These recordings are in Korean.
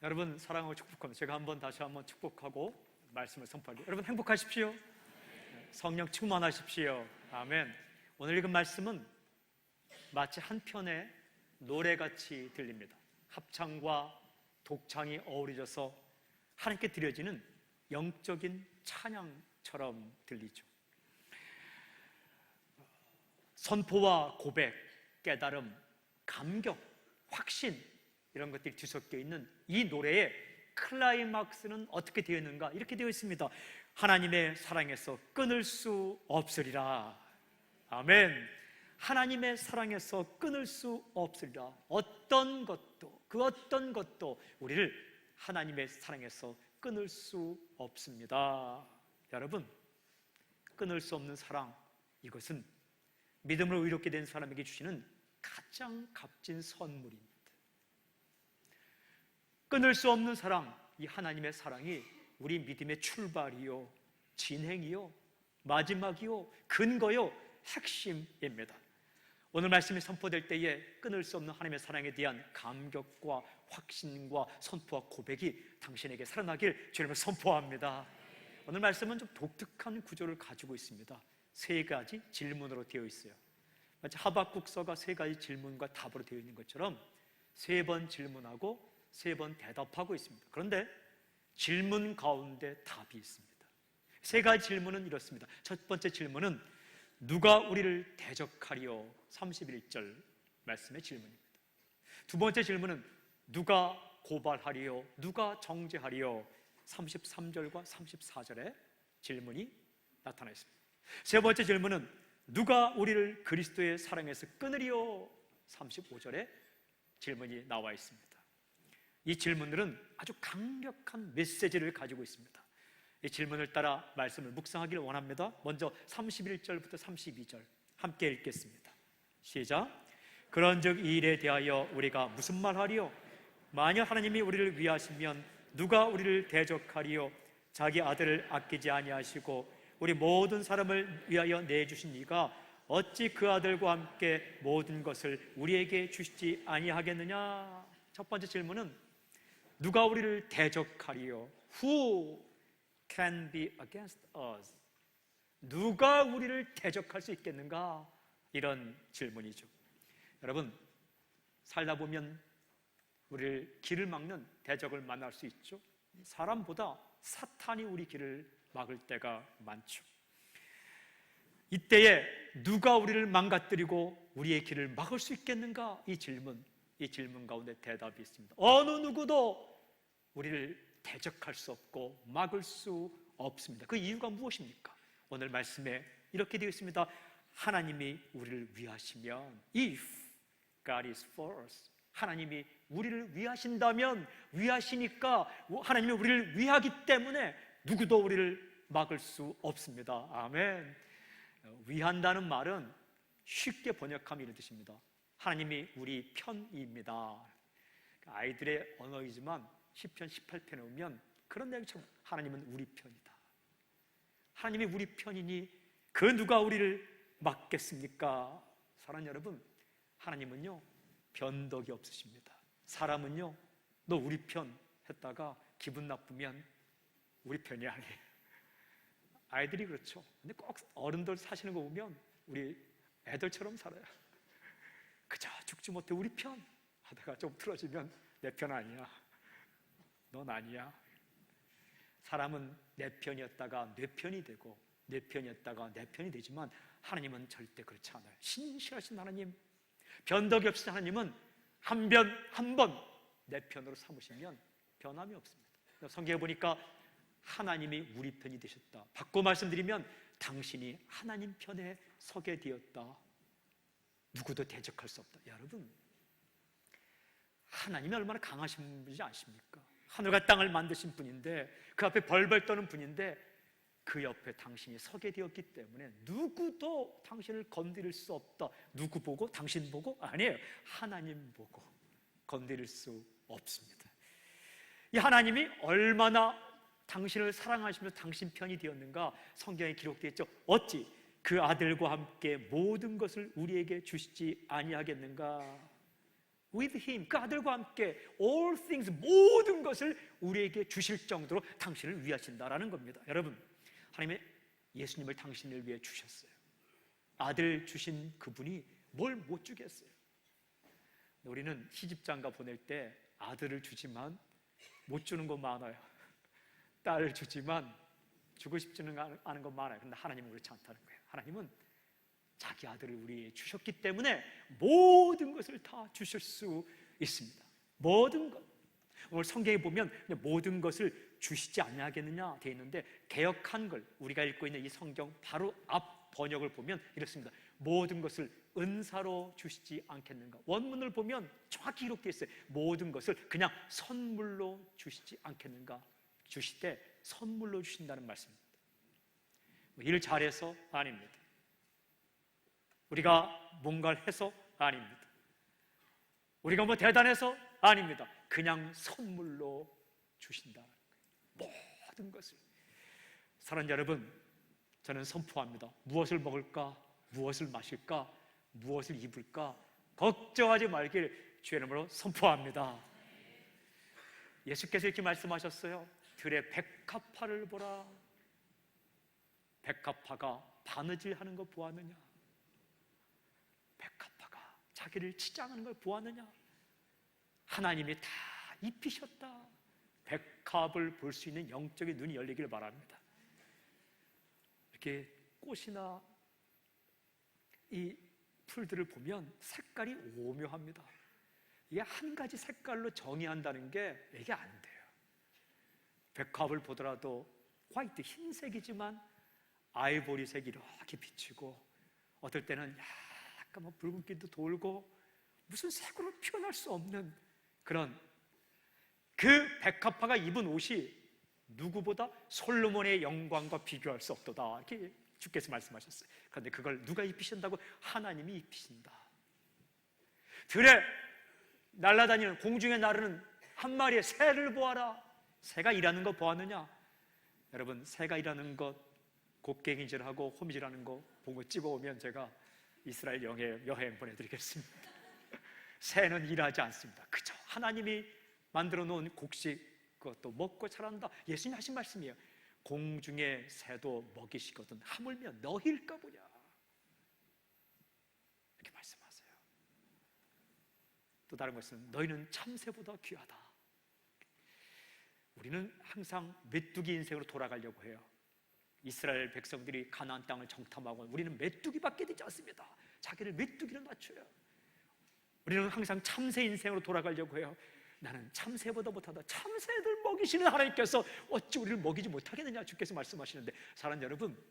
여러분 사랑하고 축복합니다. 제가 다시 한번 축복하고 말씀을 선포할게요. 여러분 행복하십시오. 성령 충만하십시오. 아멘. 오늘 읽은 말씀은 마치 한 편의 노래같이 들립니다. 합창과 독창이 어우러져서 하나님께 드려지는 영적인 찬양처럼 들리죠. 선포와 고백, 깨달음, 감격, 확신, 이런 것들이 뒤섞여 있는 이 노래의 클라이막스는 어떻게 되어 있는가? 이렇게 되어 있습니다. 하나님의 사랑에서 끊을 수 없으리라. 아멘. 하나님의 사랑에서 끊을 수 없으리라. 어떤 것도 우리를 하나님의 사랑에서 끊을 수 없습니다. 여러분, 끊을 수 없는 사랑, 이것은 믿음으로 의롭게 된 사람에게 주시는 가장 값진 선물입니다. 끊을 수 없는 사랑, 이 하나님의 사랑이 우리 믿음의 출발이요, 진행이요, 마지막이요, 근거요, 핵심입니다. 오늘 말씀이 선포될 때에 끊을 수 없는 하나님의 사랑에 대한 감격과 확신과 선포와 고백이 당신에게 살아나길 주님을 선포합니다. 오늘 말씀은 좀 독특한 구조를 가지고 있습니다. 세 가지 질문으로 되어 있어요. 마치 하박국서가 세 가지 질문과 답으로 되어 있는 것처럼 세 번 질문하고 세 번 대답하고 있습니다. 그런데 질문 가운데 답이 있습니다. 세 가지 질문은 이렇습니다. 첫 번째 질문은 누가 우리를 대적하리요? 31절 말씀의 질문입니다. 두 번째 질문은 누가 고발하리요? 누가 정죄하리요? 33절과 34절의 질문이 나타나 있습니다. 세 번째 질문은 누가 우리를 그리스도의 사랑에서 끊으리요? 35절의 질문이 나와 있습니다. 이 질문들은 아주 강력한 메시지를 가지고 있습니다. 이 질문을 따라 말씀을 묵상하기를 원합니다. 먼저 31절부터 32절 함께 읽겠습니다. 시작. 그런즉 이 일에 대하여 우리가 무슨 말하리요? 만약 하나님이 우리를 위하시면 누가 우리를 대적하리요? 자기 아들을 아끼지 아니하시고 우리 모든 사람을 위하여 내주신 이가 어찌 그 아들과 함께 모든 것을 우리에게 주시지 아니하겠느냐? 첫 번째 질문은 누가 우리를 대적하리요? Who can be against us? 누가 우리를 대적할 수 있겠는가? 이런 질문이죠. 여러분, 살다 보면 우리를 길을 막는 대적을 만날 수 있죠. 사람보다 사탄이 우리 길을 막을 때가 많죠. 이때에 누가 우리를 망가뜨리고 우리의 길을 막을 수 있겠는가? 이 질문 가운데 대답이 있습니다. 어느 누구도 우리를 대적할 수 없고 막을 수 없습니다. 그 이유가 무엇입니까? 오늘 말씀에 이렇게 되어 있습니다. 하나님이 우리를 위하시면, if God is for us, 하나님이 우리를 위하신다면, 위하시니까 하나님이 우리를 위하기 때문에 누구도 우리를 막을 수 없습니다. 아멘. 위한다는 말은 쉽게 번역하면 이런 뜻입니다. 하나님이 우리 편입니다. 아이들의 언어이지만 시편 18편에 오면 그런 내용처럼 하나님은 우리 편이다. 하나님이 우리 편이니 그 누가 우리를 막겠습니까? 사랑하는 여러분, 하나님은요 변덕이 없으십니다. 사람은요 너 우리 편 했다가 기분 나쁘면 우리 편이 아니에요. 아이들이 그렇죠. 근데 꼭 어른들 사시는 거 보면 우리 애들처럼 살아요. 그저 죽지 못해 우리 편 하다가 좀 틀어지면 내 편 아니야, 넌 아니야. 사람은 내 편이었다가 내 편이 되고 내 편이었다가 내 편이 되지만 하나님은 절대 그렇지 않아요. 신실하신 하나님, 변덕이 없으신 하나님은 한 번 내 편으로 삼으시면 변함이 없습니다. 성경에 보니까 하나님이 우리 편이 되셨다. 바꿔 말씀드리면 당신이 하나님 편에 서게 되었다. 누구도 대적할 수 없다. 여러분, 하나님이 얼마나 강하신 분인지 아십니까? 하늘과 땅을 만드신 분인데, 그 앞에 벌벌 떠는 분인데 그 옆에 당신이 서게 되었기 때문에 누구도 당신을 건드릴 수 없다. 누구 보고? 당신 보고? 아니에요. 하나님 보고 건드릴 수 없습니다. 이 하나님이 얼마나 당신을 사랑하시면서 당신 편이 되었는가? 성경에 기록되어 있죠. 어찌 그 아들과 함께 모든 것을 우리에게 주시지 아니하겠는가? With him, 그 아들과 함께 all things, 모든 것을 우리에게 주실 정도로 당신을 위하신다라는 겁니다. 여러분, 하나님의 예수님을 당신을 위해 주셨어요. 아들 주신 그분이 뭘 못 주겠어요? 우리는 시집장가 보낼 때 아들을 주지만 못 주는 거 많아요. 딸을 주지만 주고 싶지는 않은 거 많아요. 그런데 하나님은 그렇지 않다는 거예요. 하나님은 자기 아들을 우리에게 주셨기 때문에 모든 것을 다 주실 수 있습니다. 모든 것. 오늘 성경에 보면 모든 것을 주시지 아니하겠느냐 되어 있는데, 개역한 걸 우리가 읽고 있는 이 성경 바로 앞 번역을 보면 이렇습니다. 모든 것을 은사로 주시지 않겠는가. 원문을 보면 정확히 이렇게 있어요. 모든 것을 그냥 선물로 주시지 않겠는가. 주실 때 선물로 주신다는 말씀입니다. 일 잘해서 아닙니다. 우리가 뭔가를 해서 아닙니다. 우리가 뭐 대단해서 아닙니다. 그냥 선물로 주신다. 모든 것을. 사랑하는 여러분, 저는 선포합니다. 무엇을 먹을까? 무엇을 마실까? 무엇을 입을까? 걱정하지 말길 주의 이름으로 선포합니다. 예수께서 이렇게 말씀하셨어요. 들의 백합화를 보라. 백합화가 바느질하는 거 보았느냐? 백합화가 자기를 치장하는 걸 보았느냐? 하나님이 다 입히셨다. 백합을 볼 수 있는 영적인 눈이 열리기를 바랍니다. 이렇게 꽃이나 이 풀들을 보면 색깔이 오묘합니다. 이게 한 가지 색깔로 정의한다는 게 이게 안 돼요. 백합을 보더라도 화이트, 흰색이지만 아이보리색이 이렇게 비치고, 어떨 때는 약간 뭐 붉은기도 돌고, 무슨 색으로 표현할 수 없는 그런, 그 백합화가 입은 옷이 누구보다 솔로몬의 영광과 비교할 수 없도다, 이렇게 주께서 말씀하셨어요. 그런데 그걸 누가 입히신다고? 하나님이 입히신다. 들에 날아다니는, 공중에 나르는 한 마리의 새를 보아라. 새가 일하는 거 보았느냐? 여러분, 새가 일하는 것, 곡괭이질하고 호미질하는 거 보고 찍어오면 제가 이스라엘 여행 보내드리겠습니다. 새는 일하지 않습니다. 그저 하나님이 만들어 놓은 곡식, 그것도 먹고 자란다. 예수님 하신 말씀이에요. 공중의 새도 먹이시거든 하물며 너희일까 보냐, 이렇게 말씀하세요. 또 다른 것은 너희는 참새보다 귀하다. 우리는 항상 메뚜기 인생으로 돌아가려고 해요. 이스라엘 백성들이 가나안 땅을 정탐하고 우리는 메뚜기밖에 되지 않습니다. 자기를 메뚜기로 낮춰요. 우리는 항상 참새 인생으로 돌아가려고 해요. 나는 참새보다 못하다. 참새들 먹이시는 하나님께서 어찌 우리를 먹이지 못하겠느냐, 주께서 말씀하시는데, 사랑하는 여러분,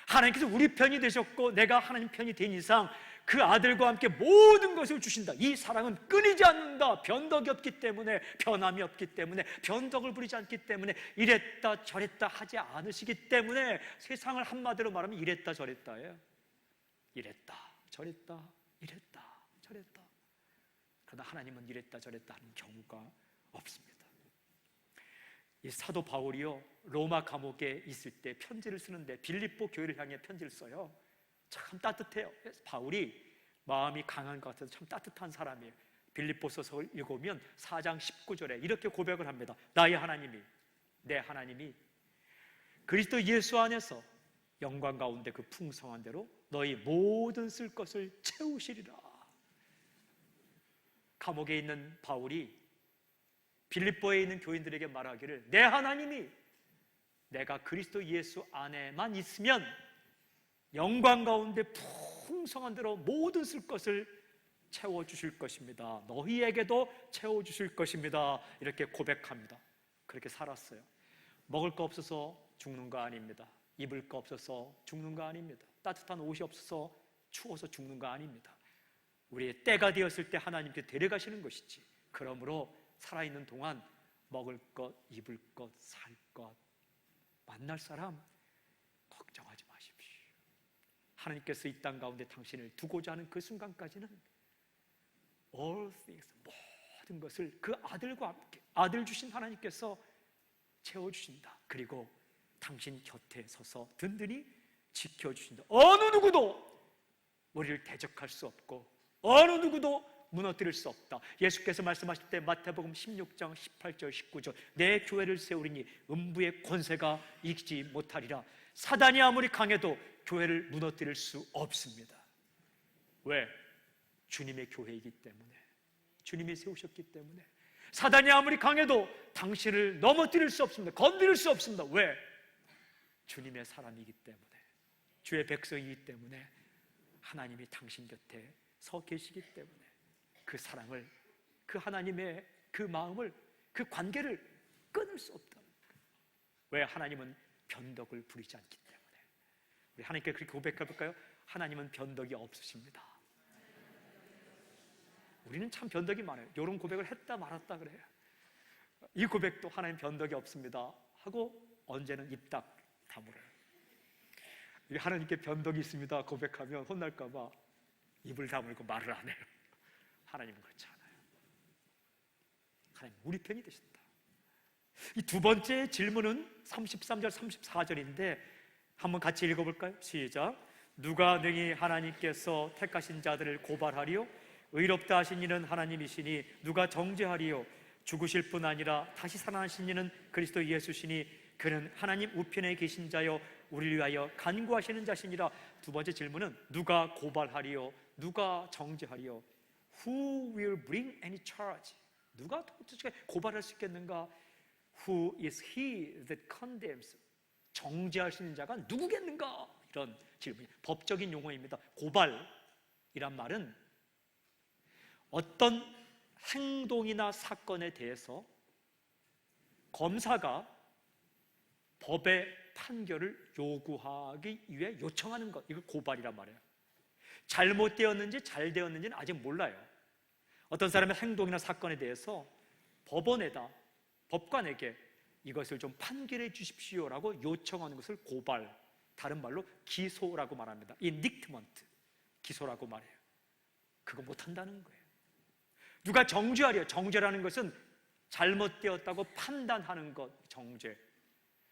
하나님께서 우리 편이 되셨고 내가 하나님 편이 된 이상 그 아들과 함께 모든 것을 주신다. 이 사랑은 끊이지 않는다. 변덕이 없기 때문에, 변함이 없기 때문에, 변덕을 부리지 않기 때문에, 이랬다 저랬다 하지 않으시기 때문에, 세상을 한마디로 말하면 이랬다 저랬다예요. 이랬다 저랬다, 이랬다 저랬다. 그러나 하나님은 이랬다 저랬다 하는 경우가 없습니다. 이 사도 바울이요, 로마 감옥에 있을 때 편지를 쓰는데 빌립보 교회를 향해 편지를 써요. 참 따뜻해요. 바울이 마음이 강한 것 같아서 참 따뜻한 사람이에요. 빌립보서를 읽으면 4장 19절에 이렇게 고백을 합니다. 나의 하나님이, 내 하나님이 그리스도 예수 안에서 영광 가운데 그 풍성한 대로 너희 모든 쓸 것을 채우시리라. 감옥에 있는 바울이 빌립보에 있는 교인들에게 말하기를, 내 하나님이 내가 그리스도 예수 안에만 있으면 영광 가운데 풍성한 대로 모든 쓸 것을 채워주실 것입니다. 너희에게도 채워주실 것입니다. 이렇게 고백합니다. 그렇게 살았어요. 먹을 거 없어서 죽는 거 아닙니다. 입을 거 없어서 죽는 거 아닙니다. 따뜻한 옷이 없어서 추워서 죽는 거 아닙니다. 우리의 때가 되었을 때 하나님께 데려가시는 것이지, 그러므로 살아있는 동안 먹을 것, 입을 것, 살 것, 만날 사람 걱정하지 마십시오. 하나님께서 이 땅 가운데 당신을 두고자 하는 그 순간까지는 all things, 모든 것을 그 아들과 함께, 아들 주신 하나님께서 채워주신다. 그리고 당신 곁에 서서 든든히 지켜주신다. 어느 누구도 우리를 대적할 수 없고, 어느 누구도 무너뜨릴 수 없다. 예수께서 말씀하실 때 마태복음 16장 18절 19절 내 교회를 세우리니 음부의 권세가 이기지 못하리라. 사단이 아무리 강해도 교회를 무너뜨릴 수 없습니다. 왜? 주님의 교회이기 때문에, 주님이 세우셨기 때문에. 사단이 아무리 강해도 당신을 넘어뜨릴 수 없습니다. 건드릴 수 없습니다. 왜? 주님의 사람이기 때문에, 주의 백성이기 때문에, 하나님이 당신 곁에 서 계시기 때문에 그 사랑을, 그 하나님의 그 마음을, 그 관계를 끊을 수 없다는 거예요. 왜? 하나님은 변덕을 부리지 않기 때문에. 우리 하나님께 그렇게 고백해볼까요? 하나님은 변덕이 없으십니다. 우리는 참 변덕이 많아요. 이런 고백을 했다 말았다 그래요. 이 고백도 하나님 변덕이 없습니다 하고 언제는 입 딱 다물어요. 하나님께 변덕이 있습니다 고백하면 혼날까 봐 입을 다물고 말을 안 해요. 하나님은 그렇지 않아요. 하나님 우리 편이 되신다. 이 두 번째 질문은 33절 34절인데 한번 같이 읽어볼까요? 시작. 누가 능히 하나님께서 택하신 자들을 고발하리요? 의롭다 하신 이는 하나님이시니 누가 정죄하리요? 죽으실 뿐 아니라 다시 살아나신 이는 그리스도 예수시니 그는 하나님 우편에 계신 자요 우리를 위하여 간구하시는 자시니라. 두 번째 질문은 누가 고발하리요? 누가 정죄하리요? Who will bring any charge? 누가 도대체 고발할 수 있겠는가? Who is he that condemns? 정죄하시는 자가 누구겠는가? 이런 질문, 법적인 용어입니다. 고발이란 말은 어떤 행동이나 사건에 대해서 검사가 법의 판결을 요구하기 위해 요청하는 것, 이거 고발이란 말이에요. 잘못되었는지 잘 되었는지는 아직 몰라요. 어떤 사람의 행동이나 사건에 대해서 법원에다, 법관에게 이것을 좀 판결해 주십시오라고 요청하는 것을 고발, 다른 말로 기소라고 말합니다. indictment, 기소라고 말해요. 그거 못한다는 거예요. 누가 정죄하려? 정죄라는 것은 잘못되었다고 판단하는 것, 정죄.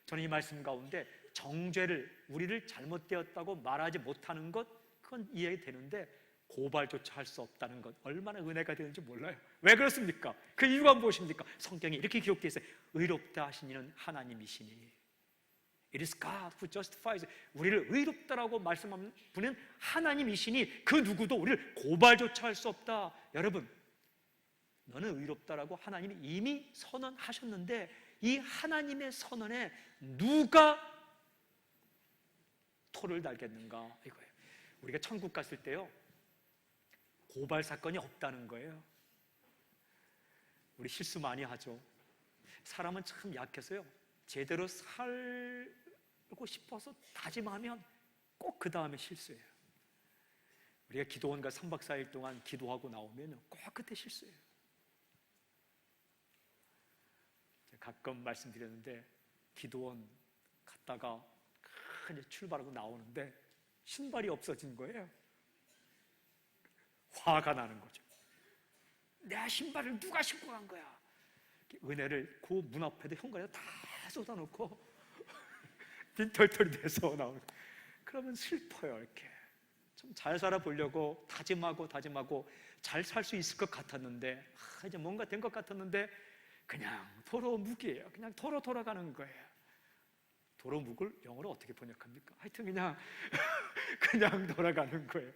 저는 이 말씀 가운데 정죄를, 우리를 잘못되었다고 말하지 못하는 것, 그건 이해가 되는데 고발조차 할 수 없다는 것, 얼마나 은혜가 되는지 몰라요. 왜 그렇습니까? 그 이유가 무엇입니까? 성경에 이렇게 기록되어 있어요. 의롭다 하신 이는 하나님이시니 It is God who justifies. 우리를 의롭다라고 말씀하는 분은 하나님이시니 그 누구도 우리를 고발조차 할 수 없다. 여러분, 너는 의롭다라고 하나님이 이미 선언하셨는데 이 하나님의 선언에 누가 토를 달겠는가 이거예요. 우리가 천국 갔을 때요, 고발 사건이 없다는 거예요. 우리 실수 많이 하죠. 사람은 참 약해서요, 제대로 살고 싶어서 다짐하면 꼭 그 다음에 실수해요. 우리가 기도원 가 3박 4일 동안 기도하고 나오면 꼭 그때 실수해요. 가끔 말씀드렸는데 기도원 갔다가 이제 출발하고 나오는데 신발이 없어진 거예요. 화가 나는 거죠. 내 신발을 누가 신고 간 거야? 은혜를 그 문 앞에도 현관에다 다 쏟아놓고 빈털털이 돼서 나오는. 그러면 슬퍼요. 이렇게 좀 잘 살아보려고 다짐하고 잘 살 수 있을 것 같았는데 이제 뭔가 된 것 같았는데 그냥 도로 묵이에요. 그냥 도로 돌아가는 거예요. 도로 묵을 영어로 어떻게 번역합니까? 하여튼 그냥 그냥 돌아가는 거예요.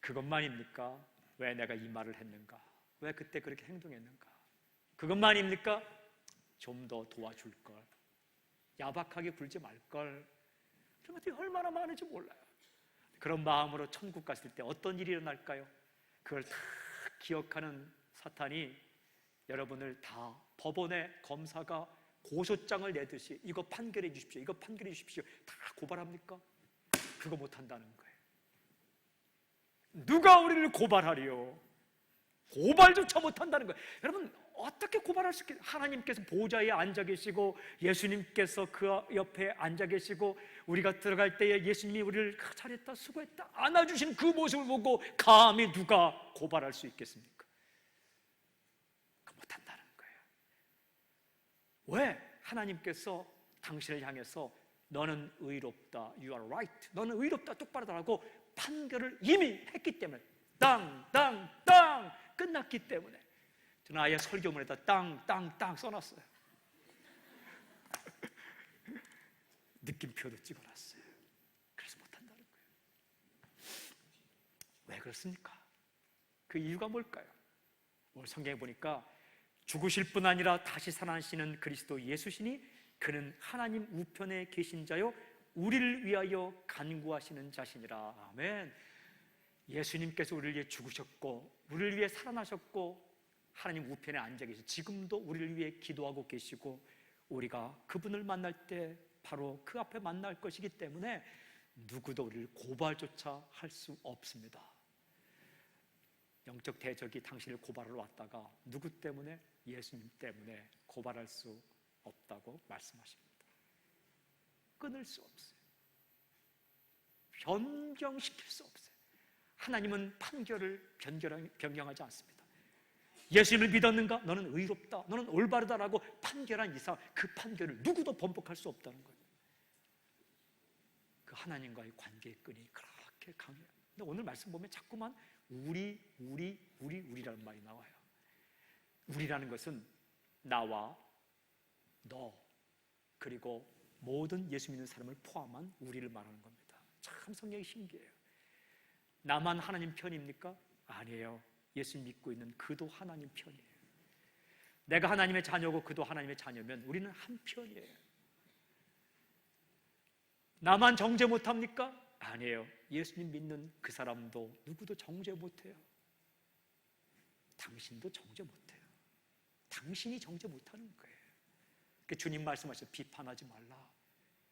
그것만입니까? 왜 내가 이 말을 했는가? 왜 그때 그렇게 행동했는가? 그것만입니까? 좀 더 도와줄 걸, 야박하게 굴지 말 걸. 그런 것들이 얼마나 많은지 몰라요. 그런 마음으로 천국 갔을 때 어떤 일이 일어날까요? 그걸 다 기억하는 사탄이 여러분을 다 법원에 검사가 고소장을 내듯이 이거 판결해 주십시오, 이거 판결해 주십시오 다 고발합니까? 그거 못한다는 거예요. 누가 우리를 고발하리요? 고발조차 못한다는 거예요. 여러분, 어떻게 고발할 수 있겠어요? 하나님께서 보좌에 앉아 계시고 예수님께서 그 옆에 앉아 계시고 우리가 들어갈 때에 예수님이 우리를 잘했다, 수고했다 안아주신 그 모습을 보고 감히 누가 고발할 수 있겠습니까? 못한다는 거예요. 왜? 하나님께서 당신을 향해서 너는 의롭다, you are right, 너는 의롭다, 똑바로 하라고 판결을 이미 했기 때문에. 땅 끝났기 때문에 저는 아예 설교문에다 땅 써놨어요. 느낌표도 찍어놨어요. 그래서 못한다는 거예요. 왜 그렇습니까? 그 이유가 뭘까요? 오늘 성경에 보니까 죽으실 뿐 아니라 다시 살아나시는 그리스도 예수시니 그는 하나님 우편에 계신 자요 우리를 위하여 간구하시는 자시니라. 아멘. 예수님께서 우리를 위해 죽으셨고 우리를 위해 살아나셨고 하나님 우편에 앉아 계시고 지금도 우리를 위해 기도하고 계시고 우리가 그분을 만날 때 바로 그 앞에 만날 것이기 때문에 누구도 우리를 고발조차 할 수 없습니다. 영적 대적이 당신을 고발하러 왔다가 누구 때문에? 예수님 때문에 고발할 수 없다고 말씀하십니다. 끊을 수 없어요. 변경시킬 수 없어요. 하나님은 판결을 변경하지 않습니다. 예수님을 믿었는가? 너는 의롭다, 너는 올바르다라고 판결한 이상 그 판결을 누구도 번복할 수 없다는 거예요. 그 하나님과의 관계의 끈이 그렇게 강해요. 근데 오늘 말씀 보면 자꾸만 우리라는 말이 나와요. 우리라는 것은 나와 너 그리고 모든 예수 믿는 사람을 포함한 우리를 말하는 겁니다. 참 성경이 신기해요. 나만 하나님 편입니까? 아니에요. 예수 믿고 있는 그도 하나님 편이에요. 내가 하나님의 자녀고 그도 하나님의 자녀면 우리는 한 편이에요. 나만 정죄 못합니까? 아니에요. 예수님 믿는 그 사람도 누구도 정죄 못해요. 당신도 정죄 못해요. 당신이 정죄 못하는 거예요. 그러니까 주님 말씀하셔서 비판하지 말라.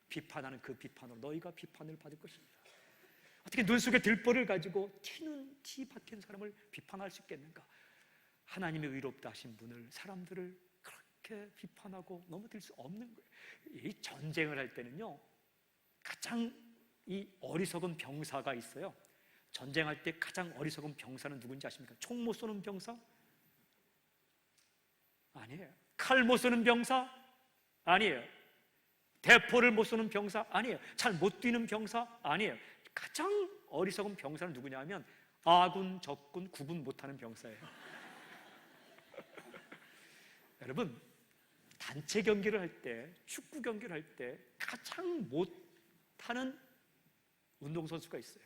비판하는 그 비판으로 너희가 비판을 받을 것입니다. 어떻게 눈 속에 들보를 가지고 티 박힌 사람을 비판할 수 있겠는가? 하나님의 의롭다 하신 분을, 사람들을 그렇게 비판하고 넘어들 수 없는 거예요. 이 전쟁을 할 때는요, 가장 이 어리석은 병사가 있어요. 전쟁할 때 가장 어리석은 병사는 누군지 아십니까? 총 못 쏘는 병사? 아니에요. 칼 못 쏘는 병사? 아니에요. 대포를 못 쏘는 병사? 아니에요. 잘 못 뛰는 병사? 아니에요. 가장 어리석은 병사는 누구냐 하면 아군, 적군 구분 못하는 병사예요. 여러분, 단체 경기를 할 때, 축구 경기를 할 때 가장 못하는 운동선수가 있어요.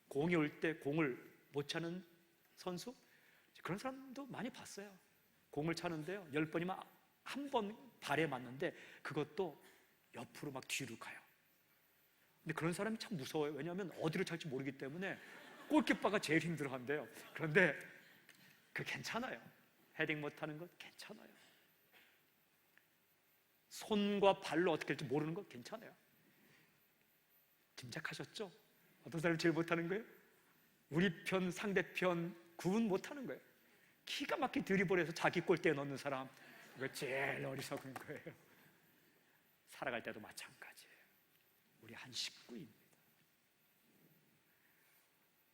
공이 올 때 공을 못 차는 선수? 그런 사람도 많이 봤어요. 공을 차는데요, 10번이면 한 번 발에 맞는데 그것도 옆으로 막 뒤로 가요. 근데 그런 사람이 참 무서워요. 왜냐하면 어디로 찰지 모르기 때문에 골키퍼가 제일 힘들어한대요. 그런데 그 괜찮아요. 헤딩 못하는 것 괜찮아요. 손과 발로 어떻게 할지 모르는 것 괜찮아요. 짐작하셨죠? 어떤 사람이 제일 못하는 거예요? 우리 편, 상대편 구분 못하는 거예요. 기가 막히게 드리블해서 자기 골대에 넣는 사람, 이거 제일 어리석은 거예요. 살아갈 때도 마찬가지예요. 우리 한 식구입니다.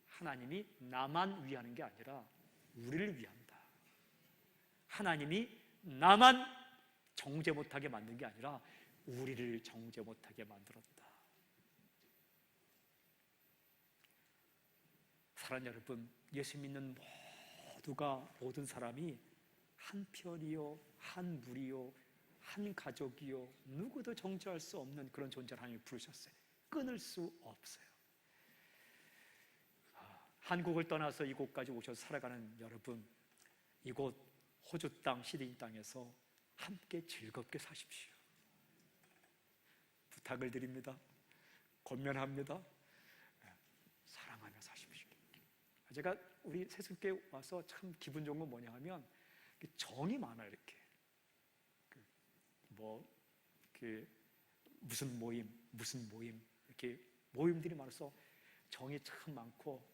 하나님이 나만 위하는 게 아니라 우리를 위한다. 하나님이 나만 정죄 못하게 만든 게 아니라 우리를 정죄 못하게 만들었다. 사랑하는 여러분, 예수 믿는 모든 사람이 한 편이요, 한 무리요, 한 가족이요, 누구도 정죄할 수 없는 그런 존재를 하나님이 부르셨어요. 끊을 수 없어요. 한국을 떠나서 이곳까지 오셔서 살아가는 여러분, 이곳 호주 땅, 시드니 땅에서 함께 즐겁게 사십시오. 부탁을 드립니다. 권면합니다. 사랑하며 사십시오. 제가 우리 세습교회 와서 참 기분 좋은 건 뭐냐 하면 정이 많아요. 이렇게 무슨 모임 이렇게 모임들이 많아서 정이 참 많고,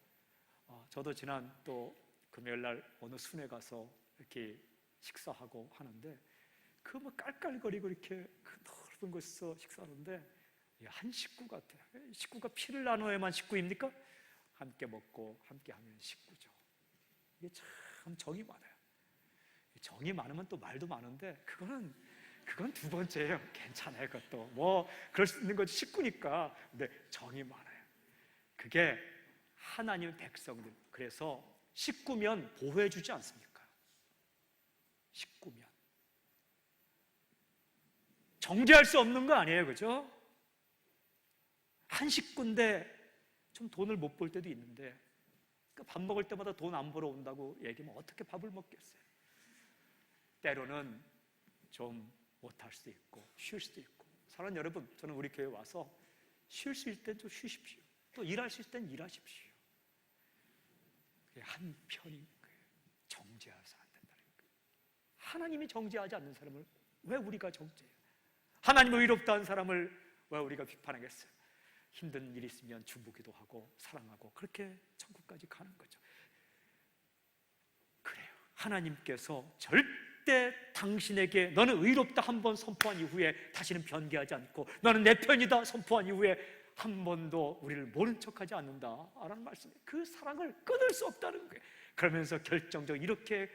저도 지난 또 금요일 날 어느 순회 가서 이렇게 식사하고 하는데 그 뭐 깔깔거리고 이렇게 그 넓은 곳에서 식사하는데 한 식구 같아요. 식구가 피를 나눠야만 식구입니까? 함께 먹고 함께 하면 식구죠. 이게 참 정이 많아요. 정이 많으면 또 말도 많은데 그건 두 번째예요. 괜찮아요. 그것도 뭐 그럴 수 있는 거지, 식구니까. 근데 정이 많아요. 그게 하나님의 백성들, 그래서 식구면 보호해 주지 않습니까? 식구면 정죄할 수 없는 거 아니에요, 그죠? 한 식구인데 좀 돈을 못 벌 때도 있는데 밥 먹을 때마다 돈 안 벌어 온다고 얘기하면 어떻게 밥을 먹겠어요? 때로는 좀 못할 수도 있고 쉴 수도 있고. 사랑하는 여러분, 저는 우리 교회 와서 쉴 수 있을 땐 좀 쉬십시오. 또 일할 수 있을 땐 일하십시오. 그게 한 편인 거예요. 정죄해서 안 된다는 거예요. 하나님이 정죄하지 않는 사람을 왜 우리가 정죄해요? 하나님을 의롭다는 사람을 왜 우리가 비판하겠어요? 힘든 일이 있으면 중보기도 하고 사랑하고 그렇게 천국까지 가는 거죠. 그래요. 하나님께서 절대 당신에게 너는 의롭다 한 번 선포한 이후에 다시는 변개하지 않고 너는 내 편이다 선포한 이후에 한 번도 우리를 모른 척하지 않는다라는 말씀이에요. 그 사랑을 끊을 수 없다는 거예요. 그러면서 결정적으로 이렇게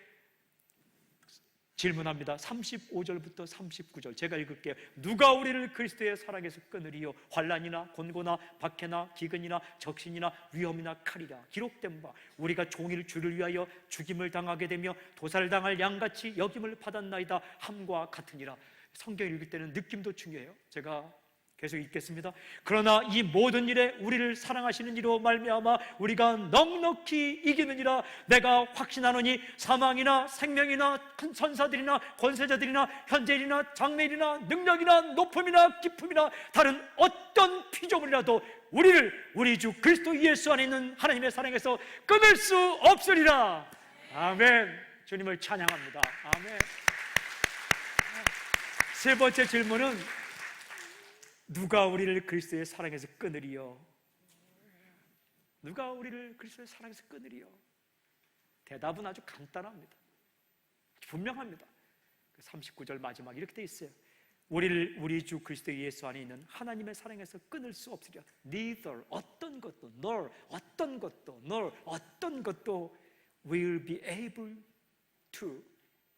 질문합니다. 35절부터 39절 제가 읽을게요. 누가 우리를 그리스도의 사랑에서 끊으리요? 환난이나 곤고나 박해나 기근이나 적신이나 위험이나 칼이라. 기록된 바 우리가 종일 주를 위하여 죽임을 당하게 되며 도살당할 양같이 여김을 받았나이다 함과 같으니라. 성경 읽을 때는 느낌도 중요해요. 제가 계속 읽겠습니다. 그러나 이 모든 일에 우리를 사랑하시는 이로 말미암아 우리가 넉넉히 이기느니라. 내가 확신하노니 사망이나 생명이나 큰 천사들이나 권세자들이나 현재일이나 장래일이나 능력이나 높음이나 깊음이나 다른 어떤 피조물이라도 우리를 우리 주 그리스도 예수 안에 있는 하나님의 사랑에서 끊을 수 없으리라. 아멘. 주님을 찬양합니다. 아멘. 세 번째 질문은 누가 우리를 그리스도의 사랑에서 끊으리요? 누가 우리를 그리스도의 사랑에서 끊으리요? 대답은 아주 간단합니다. 분명합니다. 39절 마지막 이렇게 돼 있어요. 우리를 우리 주 그리스도 예수 안에 있는 하나님의 사랑에서 끊을 수 없으리라. Neither 어떤 것도 nor 어떤 것도 nor 어떤 것도 will be able to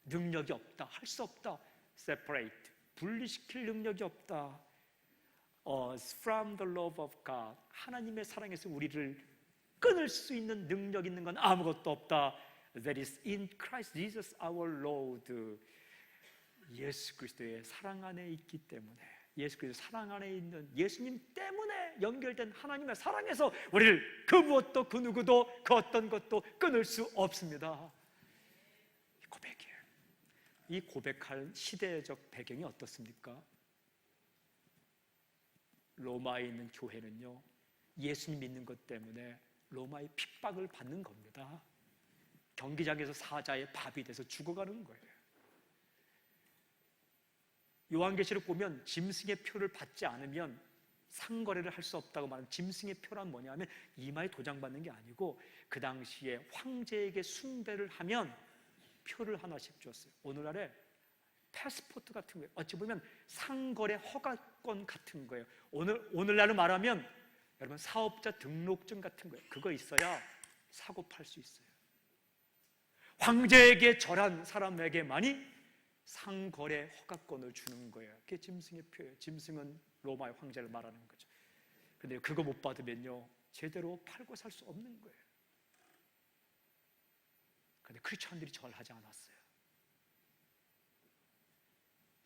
능력이 없다. 할 수 없다. Separate 분리시킬 능력이 없다. Us from the love of God 하나님의 사랑에서 우리를 끊을 수 있는 능력 있는 건 아무것도 없다. That is in Christ Jesus our Lord. 예수 그리스도의 사랑 안에 있기 때문에 예수 그리스도 사랑 안에 있는 예수님 때문에 연결된 하나님의 사랑에서 우리를 그 무엇도 그 누구도 그 어떤 것도 끊을 수 없습니다. 고백이에요. 이 고백할 시대적 배경이 어떻습니까? 로마에 있는 교회는요 예수님 믿는 것 때문에 로마의 핍박을 받는 겁니다. 경기장에서 사자의 밥이 돼서 죽어가는 거예요. 요한계시록 보면 짐승의 표를 받지 않으면 상거래를 할 수 없다고 말하는 짐승의 표란 뭐냐면 이마에 도장받는 게 아니고 그 당시에 황제에게 숭배를 하면 표를 하나씩 줬어요. 오늘날에 패스포트 같은 거예요. 어찌 보면 상거래 허가권 같은 거예요. 오늘날로 말하면 여러분 사업자 등록증 같은 거예요. 그거 있어야 사고 팔 수 있어요. 황제에게 절한 사람에게만이 상거래 허가권을 주는 거예요. 그게 짐승의 표예요. 짐승은 로마의 황제를 말하는 거죠. 근데 그거 못 받으면요 제대로 팔고 살 수 없는 거예요. 근데 크리스천들이 절하지 않았어요.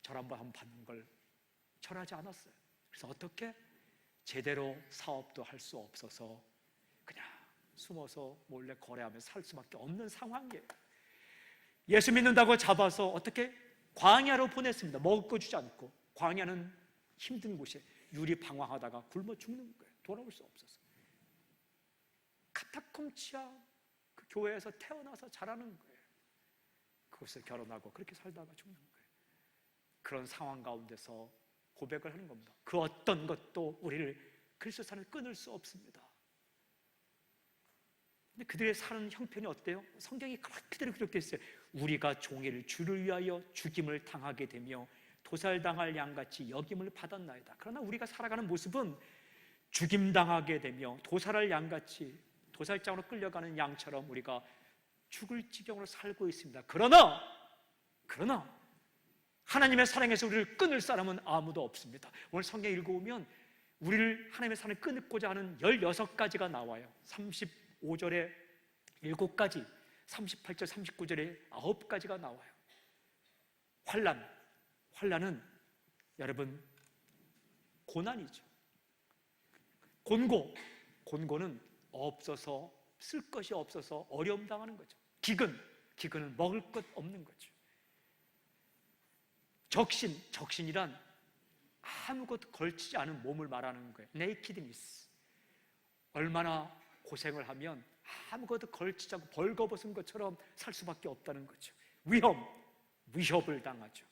절 한번 받는 걸 절하지 않았어요. 그래서 어떻게? 제대로 사업도 할 수 없어서 그냥 숨어서 몰래 거래하며 살 수밖에 없는 상황이에요. 예수 믿는다고 잡아서 어떻게? 광야로 보냈습니다. 먹을 거 주지 않고. 광야는 힘든 곳이에요. 유리 방황하다가 굶어 죽는 거예요. 돌아올 수 없어서. 카타콤치아 그 교회에서 태어나서 자라는 거예요. 그곳에서 결혼하고 그렇게 살다가 죽는 거예요. 그런 상황 가운데서 고백을 하는 겁니다. 그 어떤 것도 우리를 그리스도 사랑을 끊을 수 없습니다. 근데 그들의 사는 형편이 어때요? 성경이 그대로 기록되어 있어요. 우리가 종일 주를 위하여 죽임을 당하게 되며 도살당할 양같이 여김을 받았나이다. 그러나 우리가 살아가는 모습은 죽임당하게 되며 도살할 양같이 도살장으로 끌려가는 양처럼 우리가 죽을 지경으로 살고 있습니다. 그러나 하나님의 사랑에서 우리를 끊을 사람은 아무도 없습니다. 오늘 성경 읽어보면 우리를 하나님의 사랑을 끊고자 하는 16가지가 나와요. 35절에 7가지, 38절, 39절에 9가지가 나와요. 환난은 여러분 고난이죠. 곤고는 없어서, 쓸 것이 없어서 어려움 당하는 거죠. 기근은 먹을 것 없는 거죠. 적신이란 아무것도 걸치지 않은 몸을 말하는 거예요. nakedness. 얼마나 고생을 하면 아무것도 걸치지 않고 벌거벗은 것처럼 살 수밖에 없다는 거죠. 위협을 당하죠.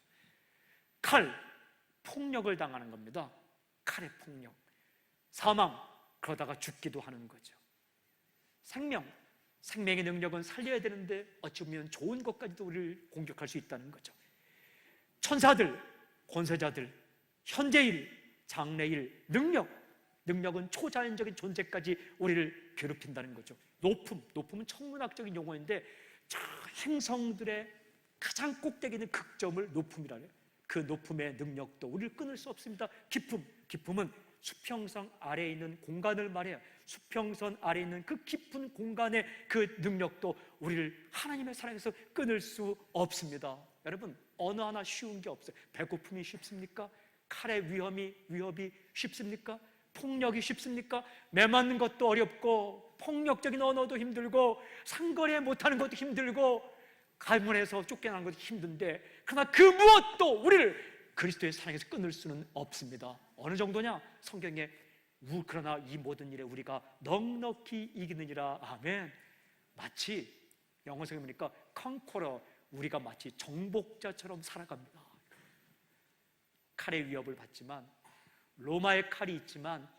폭력을 당하는 겁니다. 칼의 폭력. 사망, 그러다가 죽기도 하는 거죠. 생명의 능력은 살려야 되는데 어찌 보면 좋은 것까지도 우리를 공격할 수 있다는 거죠. 천사들, 권세자들, 현재일, 장래일, 능력은 초자연적인 존재까지 우리를 괴롭힌다는 거죠. 높음은 천문학적인 용어인데 저 행성들의 가장 꼭대기는 극점을 높음이라 해요. 그 높음의 능력도 우리를 끊을 수 없습니다. 깊음은 수평선 아래에 있는 공간을 말해요. 수평선 아래에 있는 그 깊은 공간의 그 능력도 우리를 하나님의 사랑에서 끊을 수 없습니다. 여러분, 어느 하나 쉬운 게 없어요. 배고픔이 쉽습니까? 칼의 위협이 쉽습니까? 폭력이 쉽습니까? 매맞는 것도 어렵고, 폭력적인 언어도 힘들고, 상거래 못하는 것도 힘들고, 가문에서 쫓겨나는 것도 힘든데, 그러나 그 무엇도 우리를 그리스도의 사랑에서 끊을 수는 없습니다. 어느 정도냐? 성경에 그러나 이 모든 일에 우리가 넉넉히 이기느니라. 아멘. 마치 영어성에 보니까 컨커러, 우리가 마치 정복자처럼 살아갑니다. 칼의 위협을 받지만, 로마의 칼이 있지만,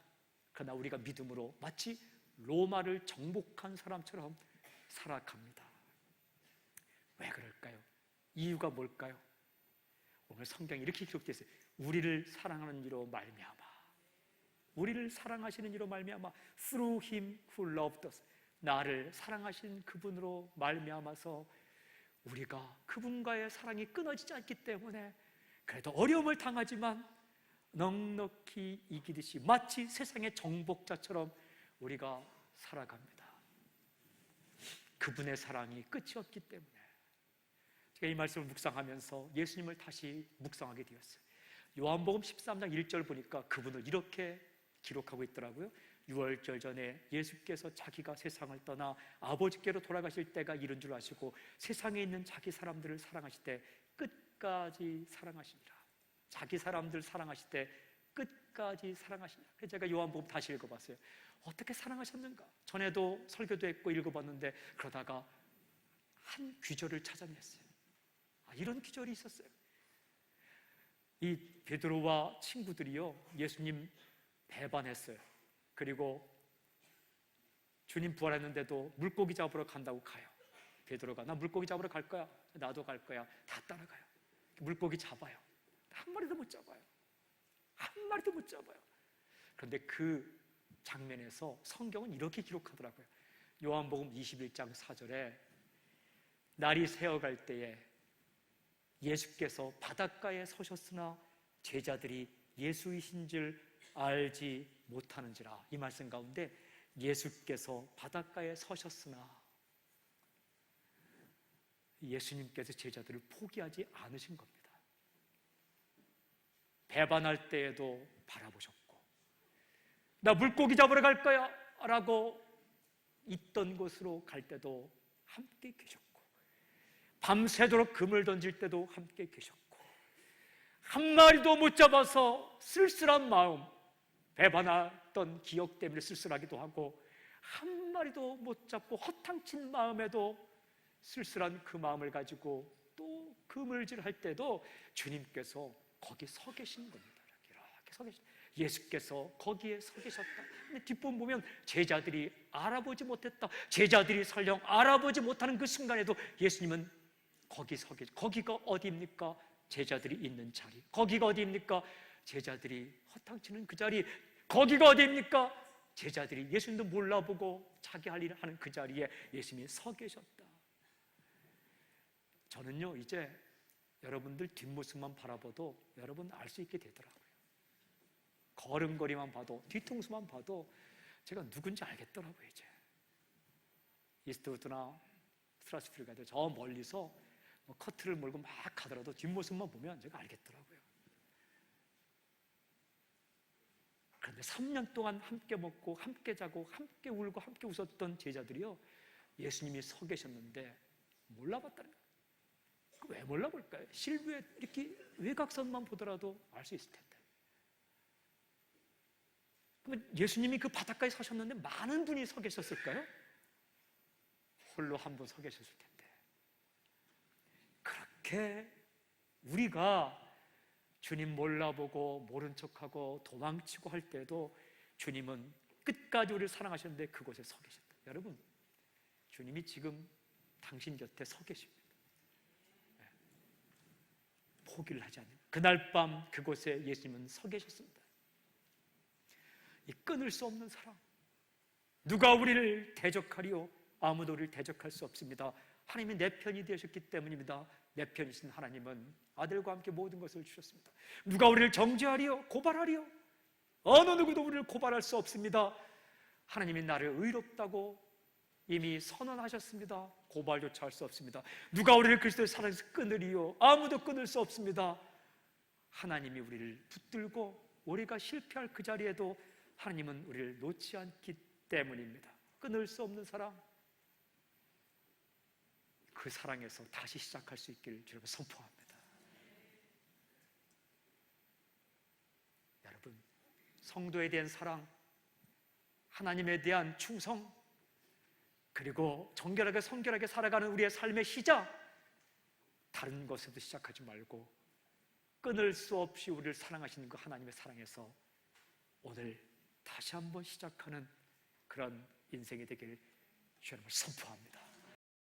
그러나 우리가 믿음으로 마치 로마를 정복한 사람처럼 살아갑니다. 왜 그럴까요? 이유가 뭘까요? 오늘 성경에 이렇게 기록되어 있어요. 우리를 사랑하는 이로 말미암아, 우리를 사랑하시는 이로 말미암아, through him who loved us, 나를 사랑하신 그분으로 말미암아서 우리가 그분과의 사랑이 끊어지지 않기 때문에 그래도 어려움을 당하지만 넉넉히 이기듯이 마치 세상의 정복자처럼 우리가 살아갑니다. 그분의 사랑이 끝이 없기 때문에. 제가 이 말씀을 묵상하면서 예수님을 다시 묵상하게 되었어요. 요한복음 13장 1절 보니까 그분을 이렇게 기록하고 있더라고요. 유월절 전에 예수께서 자기가 세상을 떠나 아버지께로 돌아가실 때가 이른 줄 아시고 세상에 있는 자기 사람들을 사랑하실 때 끝까지 사랑하시니라. 자기 사람들 사랑하실 때 끝까지 사랑하시니라. 그래서 제가 요한복음 다시 읽어봤어요. 어떻게 사랑하셨는가? 전에도 설교도 했고 읽어봤는데 그러다가 한 귀절을 찾아냈어요. 이런 귀절이 있었어요. 이 베드로와 친구들이요, 예수님 배반했어요. 그리고 주님 부활했는데도 물고기 잡으러 간다고 가요. 베드로가 나 물고기 잡으러 갈 거야. 나도 갈 거야. 다 따라가요. 물고기 잡아요. 한 마리도 못 잡아요. 한 마리도 못 잡아요. 그런데 그 장면에서 성경은 이렇게 기록하더라고요. 요한복음 21장 4절에 날이 새어갈 때에 예수께서 바닷가에 서셨으나 제자들이 예수이신 줄 알지 못하는지라. 이 말씀 가운데 예수께서 바닷가에 서셨으나 예수님께서 제자들을 포기하지 않으신 겁니다. 배반할 때에도 바라보셨고, 나 물고기 잡으러 갈 거야 라고 있던 곳으로 갈 때도 함께 계셨고, 밤새도록 금을 던질 때도 함께 계셨고, 한 마리도 못 잡아서 쓸쓸한 마음, 배반했던 기억 때문에 쓸쓸하기도 하고, 한 마리도 못 잡고 허탕친 마음에도 쓸쓸한 그 마음을 가지고 또 그물질할 때도 주님께서 거기 서 계시는 겁니다. 이렇게 서 계시. 예수께서 거기에 서 계셨다. 근데 뒷부분 보면 제자들이 알아보지 못했다. 제자들이 설령 알아보지 못하는 그 순간에도 예수님은 거기 서 계시. 거기가 어디입니까? 제자들이 있는 자리. 거기가 어디입니까? 제자들이 허탕치는 그 자리. 거기가 어디입니까? 제자들이 예수님도 몰라보고 자기 할 일을 하는 그 자리에 예수님이 서 계셨다. 저는요, 이제 여러분들 뒷모습만 바라봐도 여러분 알 수 있게 되더라고요. 걸음걸이만 봐도, 뒤통수만 봐도 제가 누군지 알겠더라고요. 이제 이스트우드나 스트라스부리 가도 저 멀리서 커트를 몰고 막 가더라도 뒷모습만 보면 제가 알겠더라고요. 그런데 3년 동안 함께 먹고 함께 자고 함께 울고 함께 웃었던 제자들이요, 예수님이 서 계셨는데 몰라봤다는 거예요. 왜 몰라볼까요? 실루엣 이렇게 외곽선만 보더라도 알 수 있을 텐데. 그러면 예수님이 그 바닷가에 서셨는데 많은 분이 서 계셨을까요? 홀로 한 분 서 계셨을 텐데. 그렇게 우리가 주님 몰라보고 모른 척하고 도망치고 할 때도 주님은 끝까지 우리를 사랑하셨는데 그곳에 서 계셨다. 여러분, 주님이 지금 당신 곁에 서 계십니다. 포기를 하지 않는, 그날 밤 그곳에 예수님은 서 계셨습니다. 이 끊을 수 없는 사랑, 누가 우리를 대적하리요? 아무도 우리를 대적할 수 없습니다. 하나님이 내 편이 되셨기 때문입니다. 내 편이신 하나님은 아들과 함께 모든 것을 주셨습니다. 누가 우리를 정죄하리요? 고발하리요? 어느 누구도 우리를 고발할 수 없습니다. 하나님이 나를 의롭다고 이미 선언하셨습니다. 고발조차 할 수 없습니다. 누가 우리를 그리스도의 사랑에서 끊으리요? 아무도 끊을 수 없습니다. 하나님이 우리를 붙들고 우리가 실패할 그 자리에도 하나님은 우리를 놓지 않기 때문입니다. 끊을 수 없는 사랑, 그 사랑에서 다시 시작할 수 있기를 주님을 선포합니다. 여러분, 성도에 대한 사랑, 하나님에 대한 충성, 그리고 정결하게 성결하게 살아가는 우리의 삶의 시작, 다른 것에도 시작하지 말고 끊을 수 없이 우리를 사랑하시는 그 하나님의 사랑에서 오늘 다시 한번 시작하는 그런 인생이 되길 주님을 선포합니다.